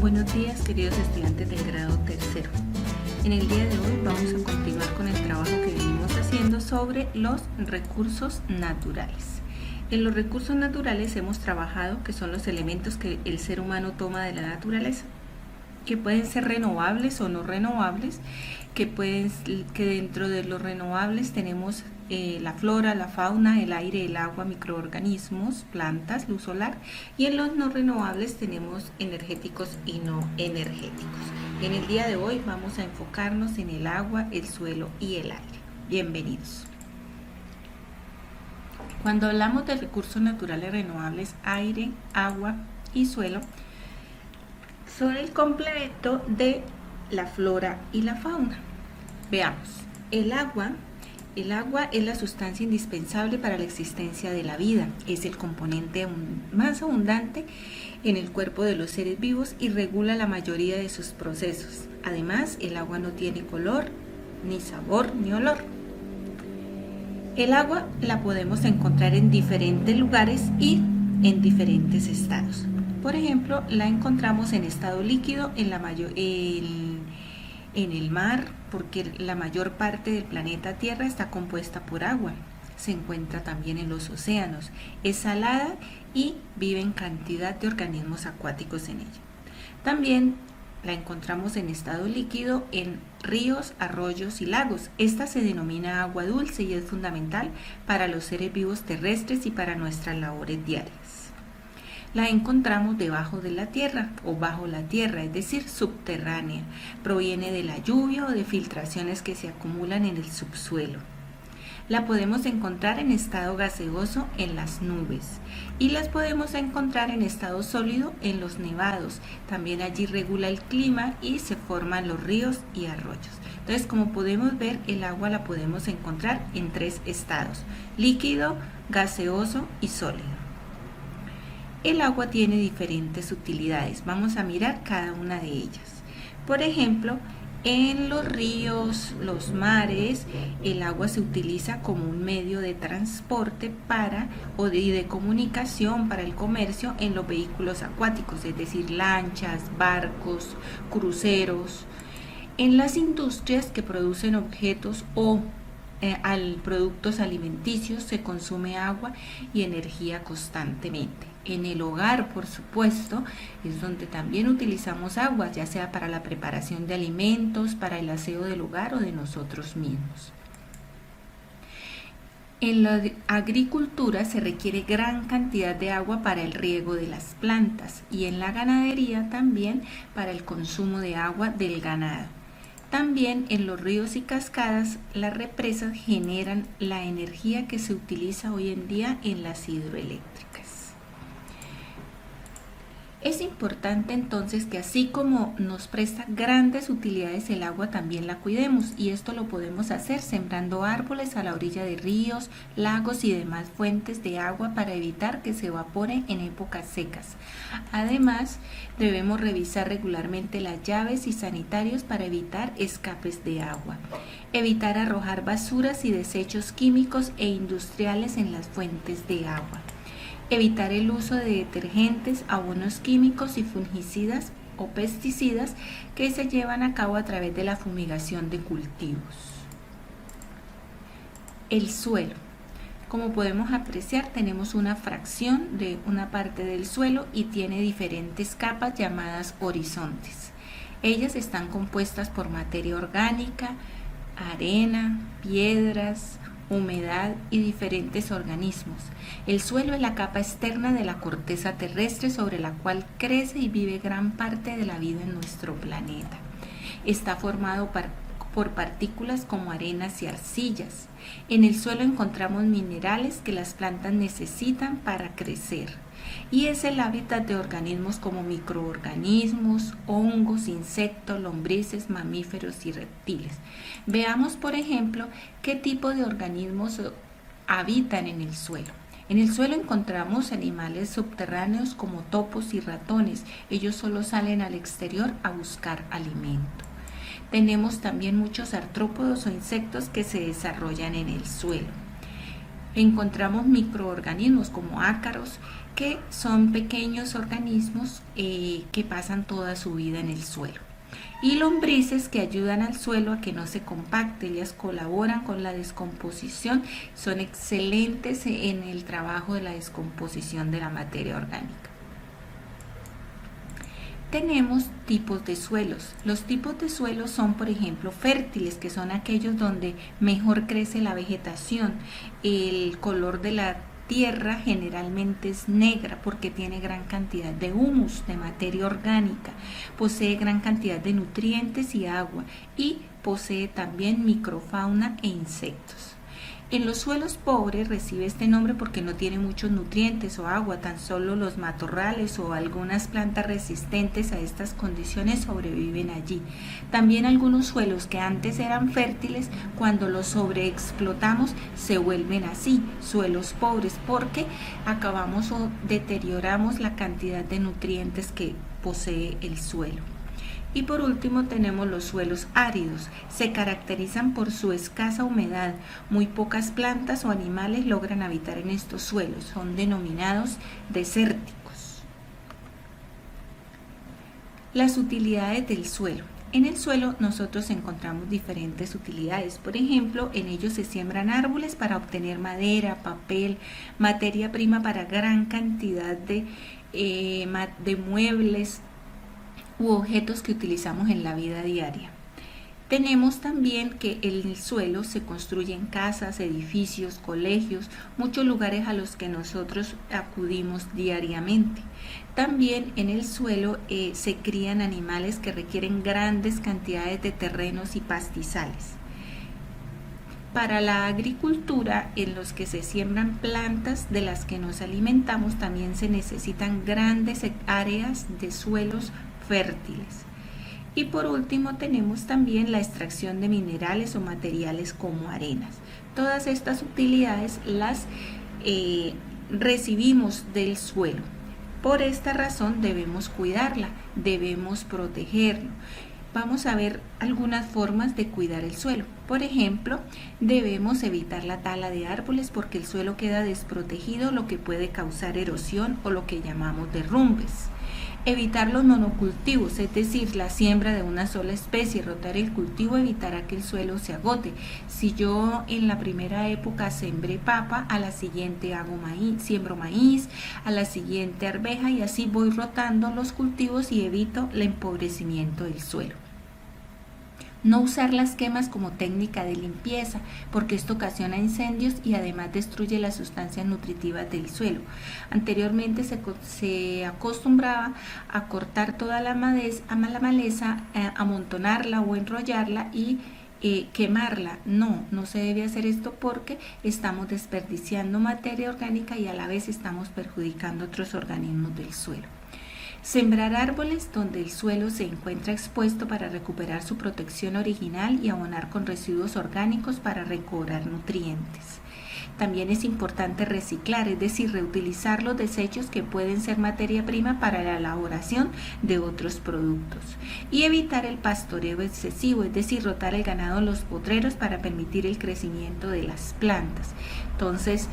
Buenos días, queridos estudiantes del grado tercero. En el día de hoy vamos a continuar con el trabajo que venimos haciendo sobre los recursos naturales. En los recursos naturales hemos trabajado que son los elementos que el ser humano toma de la naturaleza, que pueden ser renovables o no renovables, que dentro de los renovables tenemos la flora, la fauna, el aire, el agua, microorganismos, plantas, luz solar, y en los no renovables tenemos energéticos y no energéticos. En el día de hoy vamos a enfocarnos en el agua, el suelo y el aire. Bienvenidos. Cuando hablamos de recursos naturales renovables, aire, agua y suelo, son el complemento de la flora y la fauna. Veamos, el agua es la sustancia indispensable para la existencia de la vida. Es el componente más abundante en el cuerpo de los seres vivos y regula la mayoría de sus procesos. Además, el agua no tiene color, ni sabor, ni olor. El agua la podemos encontrar en diferentes lugares y en diferentes estados. Por ejemplo, la encontramos en estado líquido en el mar, porque la mayor parte del planeta Tierra está compuesta por agua. Se encuentra también en los océanos. Es salada y vive en cantidad de organismos acuáticos en ella. También la encontramos en estado líquido en ríos, arroyos y lagos. Esta se denomina agua dulce y es fundamental para los seres vivos terrestres y para nuestras labores diarias. La encontramos debajo de la tierra o bajo la tierra, es decir, subterránea. Proviene de la lluvia o de filtraciones que se acumulan en el subsuelo. La podemos encontrar en estado gaseoso en las nubes y las podemos encontrar en estado sólido en los nevados. También allí regula el clima y se forman los ríos y arroyos. Entonces, como podemos ver, el agua la podemos encontrar en 3 estados: líquido, gaseoso y sólido. El agua tiene diferentes utilidades. Vamos a mirar cada una de ellas. Por ejemplo, en los ríos, los mares, el agua se utiliza como un medio de transporte y de comunicación para el comercio en los vehículos acuáticos, es decir, lanchas, barcos, cruceros. En las industrias que producen objetos o productos alimenticios se consume agua y energía constantemente. En el hogar, por supuesto, es donde también utilizamos agua, ya sea para la preparación de alimentos, para el aseo del hogar o de nosotros mismos. En la agricultura se requiere gran cantidad de agua para el riego de las plantas y en la ganadería también para el consumo de agua del ganado. También en los ríos y cascadas, las represas generan la energía que se utiliza hoy en día en las hidroeléctricas. Es importante entonces que así como nos presta grandes utilidades el agua, también la cuidemos, y esto lo podemos hacer sembrando árboles a la orilla de ríos, lagos y demás fuentes de agua para evitar que se evapore en épocas secas. Además, debemos revisar regularmente las llaves y sanitarios para evitar escapes de agua. Evitar arrojar basuras y desechos químicos e industriales en las fuentes de agua. Evitar el uso de detergentes, abonos químicos y fungicidas o pesticidas que se llevan a cabo a través de la fumigación de cultivos. El suelo. Como podemos apreciar, tenemos una fracción de una parte del suelo y tiene diferentes capas llamadas horizontes. Ellas están compuestas por materia orgánica, arena, piedras, humedad y diferentes organismos. El suelo es la capa externa de la corteza terrestre sobre la cual crece y vive gran parte de la vida en nuestro planeta. Está formado por partículas como arenas y arcillas. En el suelo encontramos minerales que las plantas necesitan para crecer y es el hábitat de organismos como microorganismos, hongos, insectos, lombrices, mamíferos y reptiles. Veamos, por ejemplo, qué tipo de organismos habitan en el suelo. En el suelo encontramos animales subterráneos como topos y ratones. Ellos solo salen al exterior a buscar alimento. Tenemos también muchos artrópodos o insectos que se desarrollan en el suelo. Encontramos microorganismos como ácaros que son pequeños organismos que pasan toda su vida en el suelo. Y lombrices que ayudan al suelo a que no se compacte. Ellas colaboran con la descomposición, son excelentes en el trabajo de la descomposición de la materia orgánica. Tenemos tipos de suelos. Los tipos de suelos son, por ejemplo, fértiles, que son aquellos donde mejor crece la vegetación. El color de la tierra generalmente es negra porque tiene gran cantidad de humus, de materia orgánica, posee gran cantidad de nutrientes y agua y posee también microfauna e insectos. En los suelos pobres recibe este nombre porque no tiene muchos nutrientes o agua, tan solo los matorrales o algunas plantas resistentes a estas condiciones sobreviven allí. También algunos suelos que antes eran fértiles, cuando los sobreexplotamos se vuelven así, suelos pobres, porque acabamos o deterioramos la cantidad de nutrientes que posee el suelo. Y por último tenemos los suelos áridos. Se caracterizan por su escasa humedad. Muy pocas plantas o animales logran habitar en estos suelos. Son denominados desérticos. Las utilidades del suelo. En el suelo nosotros encontramos diferentes utilidades. Por ejemplo, en ellos se siembran árboles para obtener madera, papel, materia prima para gran cantidad de muebles u objetos que utilizamos en la vida diaria. Tenemos también que en el suelo se construyen casas, edificios, colegios, muchos lugares a los que nosotros acudimos diariamente. También en el suelo se crían animales que requieren grandes cantidades de terrenos y pastizales. Para la agricultura, en los que se siembran plantas de las que nos alimentamos, también se necesitan grandes áreas de suelos fértiles. Y por último tenemos también la extracción de minerales o materiales como arenas. Todas estas utilidades las recibimos del suelo. Por esta razón debemos cuidarla, debemos protegerlo. Vamos a ver algunas formas de cuidar el suelo. Por ejemplo, debemos evitar la tala de árboles porque el suelo queda desprotegido, lo que puede causar erosión o lo que llamamos derrumbes. Evitar los monocultivos, es decir, la siembra de una sola especie. Rotar el cultivo evitará que el suelo se agote. Si yo en la primera época sembré papa, a la siguiente siembro maíz, a la siguiente arveja y así voy rotando los cultivos y evito el empobrecimiento del suelo. No usar las quemas como técnica de limpieza, porque esto ocasiona incendios y además destruye las sustancias nutritivas del suelo. Anteriormente se acostumbraba a cortar toda la maleza, amontonarla o enrollarla y quemarla. No se debe hacer esto porque estamos desperdiciando materia orgánica y a la vez estamos perjudicando otros organismos del suelo. Sembrar árboles donde el suelo se encuentra expuesto para recuperar su protección original y abonar con residuos orgánicos para recobrar nutrientes. También es importante reciclar, es decir, reutilizar los desechos que pueden ser materia prima para la elaboración de otros productos. Y evitar el pastoreo excesivo, es decir, rotar el ganado en los potreros para permitir el crecimiento de las plantas. Entonces,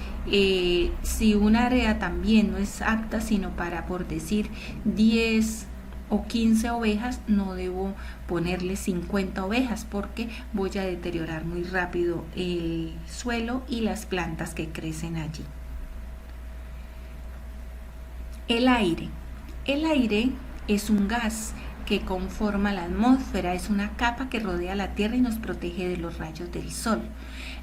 si un área también no es apta sino para, por decir, 10 o 15 ovejas, no debo ponerle 50 ovejas porque voy a deteriorar muy rápido el suelo y las plantas que crecen allí. El aire. El aire es un gas que conforma la atmósfera, es una capa que rodea la Tierra y nos protege de los rayos del sol.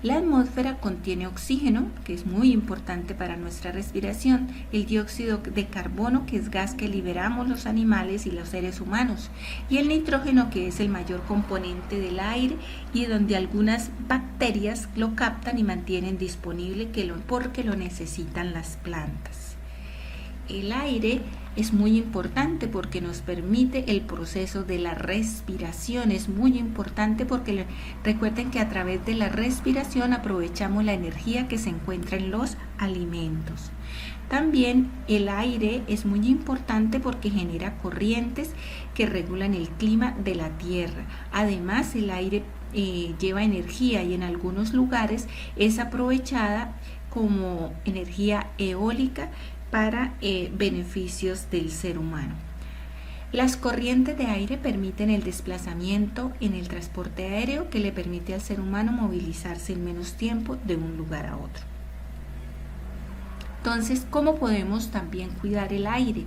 La atmósfera contiene oxígeno, que es muy importante para nuestra respiración, el dióxido de carbono, que es gas que liberamos los animales y los seres humanos, y el nitrógeno, que es el mayor componente del aire y donde algunas bacterias lo captan y mantienen disponible porque lo necesitan las plantas. El aire es muy importante porque nos permite el proceso de la respiración. Es muy importante porque recuerden que a través de la respiración aprovechamos la energía que se encuentra en los alimentos. También el aire es muy importante porque genera corrientes que regulan el clima de la Tierra. Además, el aire lleva energía y en algunos lugares es aprovechada como energía eólica para beneficios del ser humano. Las corrientes de aire permiten el desplazamiento en el transporte aéreo que le permite al ser humano movilizarse en menos tiempo de un lugar a otro. Entonces, ¿cómo podemos también cuidar el aire?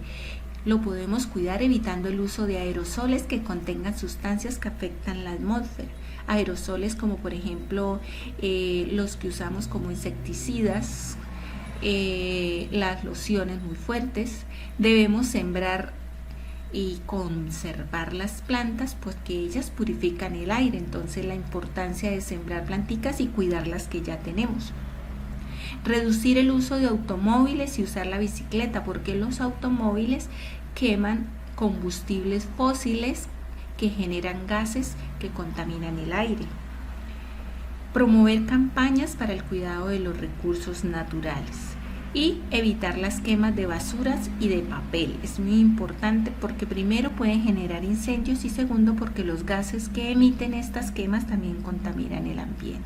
Lo podemos cuidar evitando el uso de aerosoles que contengan sustancias que afectan la atmósfera. Aerosoles como por ejemplo los que usamos como insecticidas, las lociones muy fuertes. Debemos sembrar y conservar las plantas, pues que ellas purifican el aire. Entonces la importancia de sembrar plantitas y cuidar las que ya tenemos. Reducir el uso de automóviles y usar la bicicleta, porque los automóviles queman combustibles fósiles que generan gases que contaminan el aire. Promover campañas para el cuidado de los recursos naturales y evitar las quemas de basuras y de papel. Es muy importante porque primero pueden generar incendios y segundo porque los gases que emiten estas quemas también contaminan el ambiente.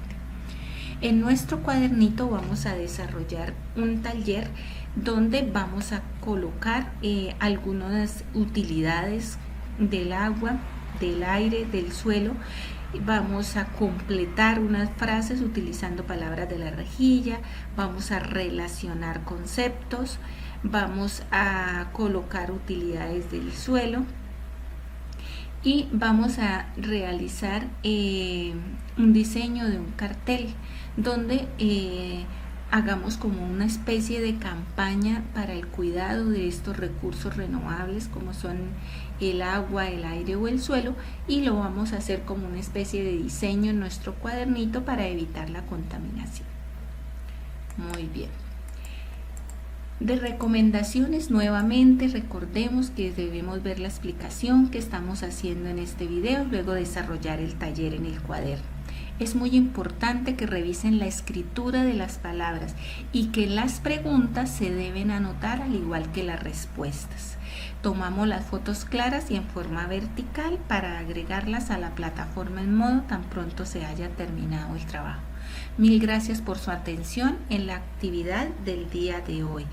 En nuestro cuadernito vamos a desarrollar un taller donde vamos a colocar algunas utilidades del agua, del aire, del suelo. Vamos a completar unas frases utilizando palabras de la rejilla, vamos a relacionar conceptos, vamos a colocar utilidades del suelo y vamos a realizar un diseño de un cartel donde hagamos como una especie de campaña para el cuidado de estos recursos renovables como son el agua, el aire o el suelo, y lo vamos a hacer como una especie de diseño en nuestro cuadernito para evitar la contaminación. Muy bien. De recomendaciones, nuevamente recordemos que debemos ver la explicación que estamos haciendo en este video, luego desarrollar el taller en el cuaderno. Es muy importante que revisen la escritura de las palabras y que las preguntas se deben anotar al igual que las respuestas. Tomamos las fotos claras y en forma vertical para agregarlas a la plataforma en modo tan pronto se haya terminado el trabajo. Mil gracias por su atención en la actividad del día de hoy.